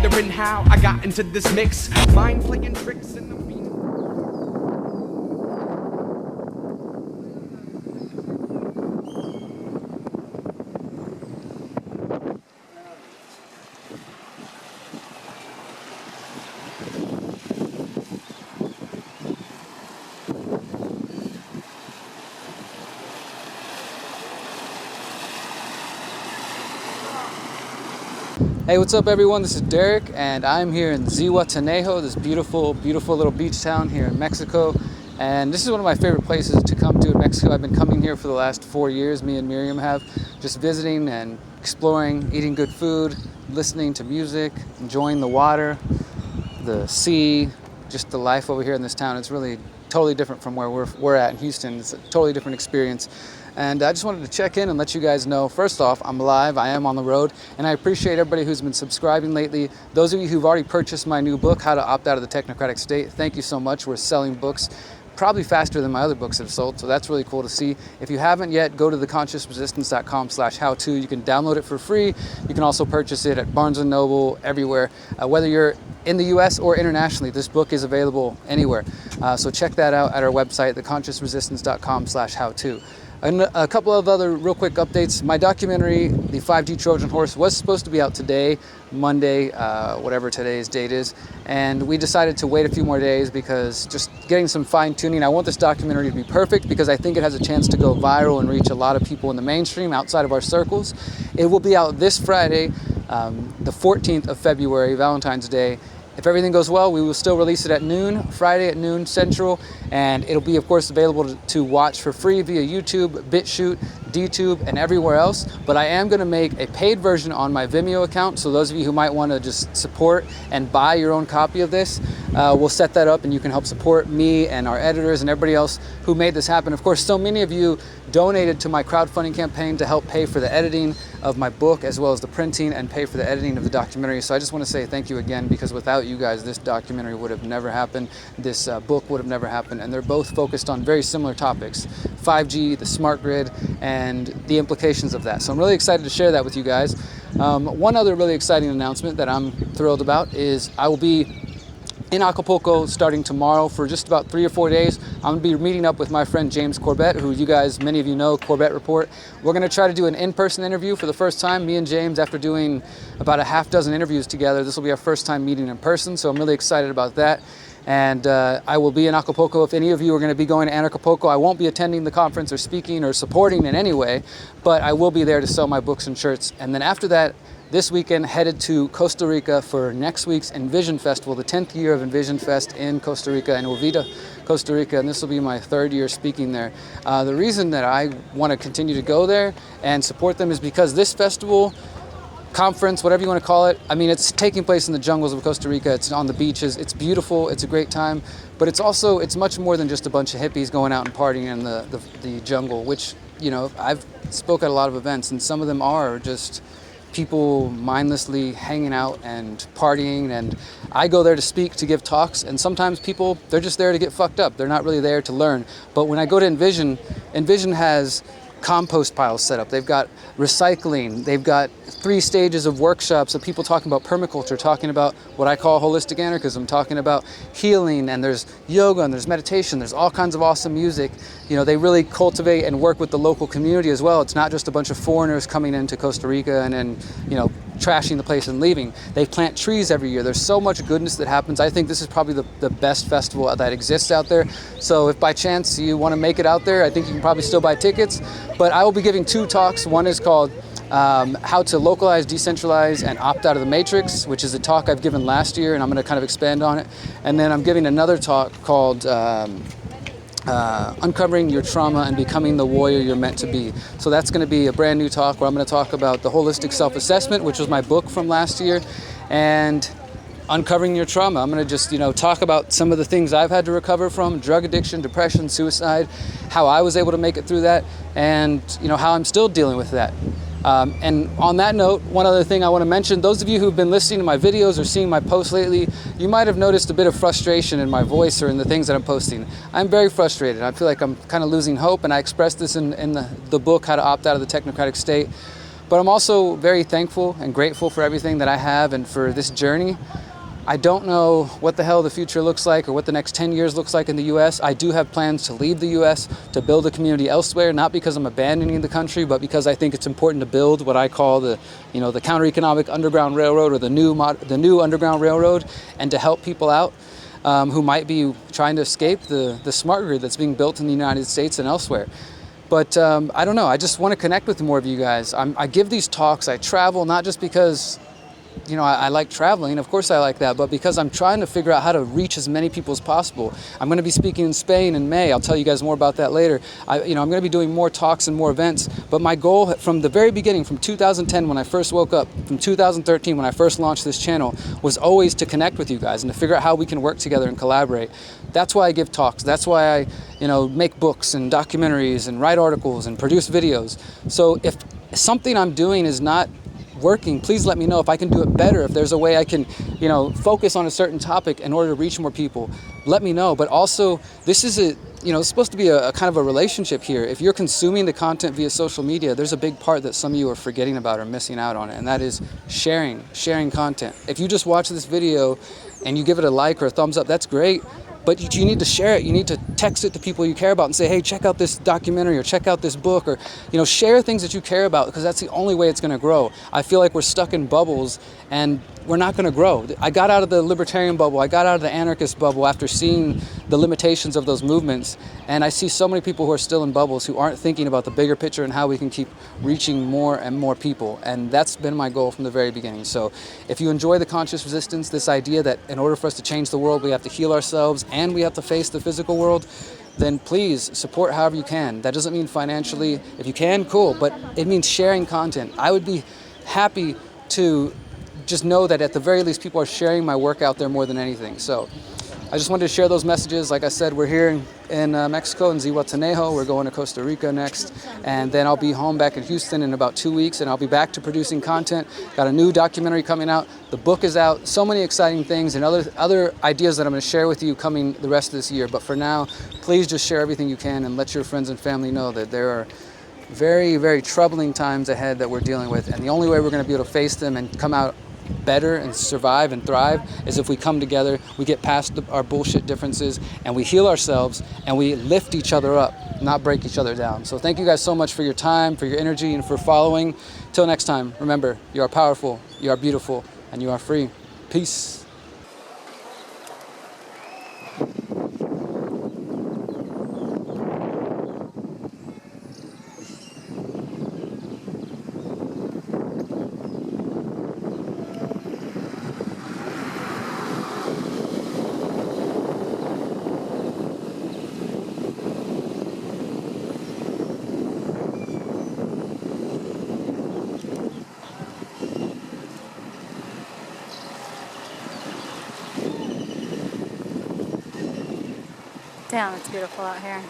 wondering how I got into this mix. Mind playing tricks in the beat. Hey, what's up everyone? This is Derrick and I'm here in Zihuatanejo, this beautiful, beautiful little beach town here in Mexico. And this is one of my favorite places to come to in Mexico. I've been coming here for the last 4 years, me and Miriam have, just visiting and exploring, eating good food, listening to music, enjoying the water, the sea, just the life over here in this town. It's really totally different from where we're at in Houston. It's a totally different experience. And I just wanted to check in and let you guys know, first off, I'm live, I am on the road, and I appreciate everybody who's been subscribing lately. Those of you who've already purchased my new book, How to Opt Out of the Technocratic State, thank you so much. We're selling books probably faster than my other books have sold, so that's really cool to see. If you haven't yet, go to theconsciousresistance.com/how-to. You can download it for free. You can also purchase it at Barnes & Noble, everywhere. Whether you're in the US or internationally, this book is available anywhere. So check that out at our website, theconsciousresistance.com/how-to. And a couple of other real quick updates. My documentary, The 5G Trojan Horse, was supposed to be out today, Monday, whatever today's date is. And we decided to wait a few more days because just getting some fine tuning. I want this documentary to be perfect because I think it has a chance to go viral and reach a lot of people in the mainstream outside of our circles. It will be out this Friday, the 14th of February, Valentine's Day. If everything goes well, we will still release it at noon, Friday at noon Central, and it'll be, of course, available to watch for free via YouTube, BitChute, DTube, and everywhere else. But I am going to make a paid version on my Vimeo account, so those of you who might want to just support and buy your own copy of this, we'll set that up and you can help support me and our editors and everybody else who made this happen. Of course, so many of you donated to my crowdfunding campaign to help pay for the editing of my book as well as the printing and pay for the editing of the documentary. So I just want to say thank you again, because without you guys, this documentary would have never happened. This book would have never happened. And they're both focused on very similar topics: 5G, the smart grid, and the implications of that. So I'm really excited to share that with you guys. One other really exciting announcement that I'm thrilled about is I will be in Acapulco starting tomorrow for just about 3 or 4 days. I'm gonna be meeting up with my friend James Corbett, who you guys, many of you know, Corbett Report. We're gonna try to do an in-person interview for the first time. Me and James, after doing about a half dozen interviews together, this will be our first time meeting in person, so I'm really excited about that. And I will be in Acapulco. If any of you are going to be going to Acapulco, I won't be attending the conference or speaking or supporting in any way, but I will be there to sell my books and shirts. And then after that, this weekend, headed to Costa Rica for next week's Envision Festival, the 10th year of Envision Fest in Costa Rica, in Uvita, Costa Rica, and this will be my 3rd year speaking there. The reason that I want to continue to go there and support them is because this festival, conference, whatever you want to call it, I mean, it's taking place in the jungles of Costa Rica. It's on the beaches. It's beautiful. It's a great time. But it's also, it's much more than just a bunch of hippies going out and partying in the jungle, which, you know, I've spoke at a lot of events, and some of them are just people mindlessly hanging out and partying. And I go there to speak, to give talks, and sometimes people, they're just there to get fucked up. They're not really there to learn. But when I go to Envision, Envision has compost piles set up. They've got recycling. They've got 3 stages of workshops of people talking about permaculture, talking about what I call holistic anarchism, talking about healing, and there's yoga and there's meditation. There's all kinds of awesome music. You know, they really cultivate and work with the local community as well. It's not just a bunch of foreigners coming into Costa Rica and then, you know, trashing the place and leaving. They plant trees every year. There's so much goodness that happens. I think this is probably the best festival that exists out there. So if by chance you want to make it out there, I think you can probably still buy tickets. But I will be giving 2 talks. One is called How to Localize, Decentralize, and Opt Out of the Matrix, which is a talk I've given last year, and I'm going to kind of expand on it. And then I'm giving another talk called Uncovering Your Trauma and Becoming the Warrior You're Meant to Be. So that's going to be a brand new talk where I'm going to talk about the holistic self-assessment, which was my book from last year, and uncovering your trauma. I'm going to just, you know, talk about some of the things I've had to recover from: drug addiction, depression, suicide, how I was able to make it through that, and, you know, how I'm still dealing with that. And on that note, one other thing I want to mention: those of you who've been listening to my videos or seeing my posts lately, you might have noticed a bit of frustration in my voice or in the things that I'm posting. I'm very frustrated. I feel like I'm kind of losing hope, and I expressed this in the book, How to Opt Out of the Technocratic State. But I'm also very thankful and grateful for everything that I have and for this journey. I don't know what the hell the future looks like or what the next 10 years looks like in the US. I do have plans to leave the US, to build a community elsewhere, not because I'm abandoning the country, but because I think it's important to build what I call the counter-economic underground railroad, or the new underground railroad, and to help people out who might be trying to escape the smart grid that's being built in the United States and elsewhere. But I don't know, I just want to connect with more of you guys. I give these talks, I travel, not just because I like traveling, of course I like that, but because I'm trying to figure out how to reach as many people as possible. I'm going to be speaking in Spain in May. I'll tell you guys more about that later. I'm going to be doing more talks and more events, but my goal from the very beginning, from 2010 when I first woke up, from 2013 when I first launched this channel, was always to connect with you guys and to figure out how we can work together and collaborate. That's why I give talks. That's why I make books and documentaries and write articles and produce videos. So if something I'm doing is not working, please let me know. If I can do it better, if there's a way I can focus on a certain topic in order to reach more people, let me know. But also, this is it's supposed to be a kind of a relationship here. If you're consuming the content via social media, there's a big part that some of you are forgetting about or missing out on it, and that is sharing content. If you just watch this video and you give it a like or a thumbs up, that's great. But you need to share it. You need to text it to people you care about and say, hey, check out this documentary or check out this book, or share things that you care about, because that's the only way it's going to grow. I feel like we're stuck in bubbles and we're not going to grow. I got out of the libertarian bubble. I got out of the anarchist bubble after seeing the limitations of those movements. And I see so many people who are still in bubbles who aren't thinking about the bigger picture and how we can keep reaching more and more people. And that's been my goal from the very beginning. So if you enjoy the conscious resistance, this idea that in order for us to change the world, we have to heal ourselves and we have to face the physical world, then please support however you can. That doesn't mean financially. If you can, cool, but it means sharing content. I would be happy to just know that at the very least people are sharing my work out there more than anything. So I just wanted to share those messages. Like I said, we're here in Mexico, in Zihuatanejo. We're going to Costa Rica next. And then I'll be home back in Houston in about 2 weeks, and I'll be back to producing content. Got a new documentary coming out. The book is out. So many exciting things and other ideas that I'm going to share with you coming the rest of this year. But for now, please just share everything you can and let your friends and family know that there are very, very troubling times ahead that we're dealing with. And the only way we're going to be able to face them and come out better and survive and thrive is if we come together, we get past our bullshit differences, and we heal ourselves and we lift each other up, not break each other down. So thank you guys so much for your time, for your energy, and for following. Till next time, remember, you are powerful, you are beautiful, and you are free. Peace. Damn, it's beautiful out here.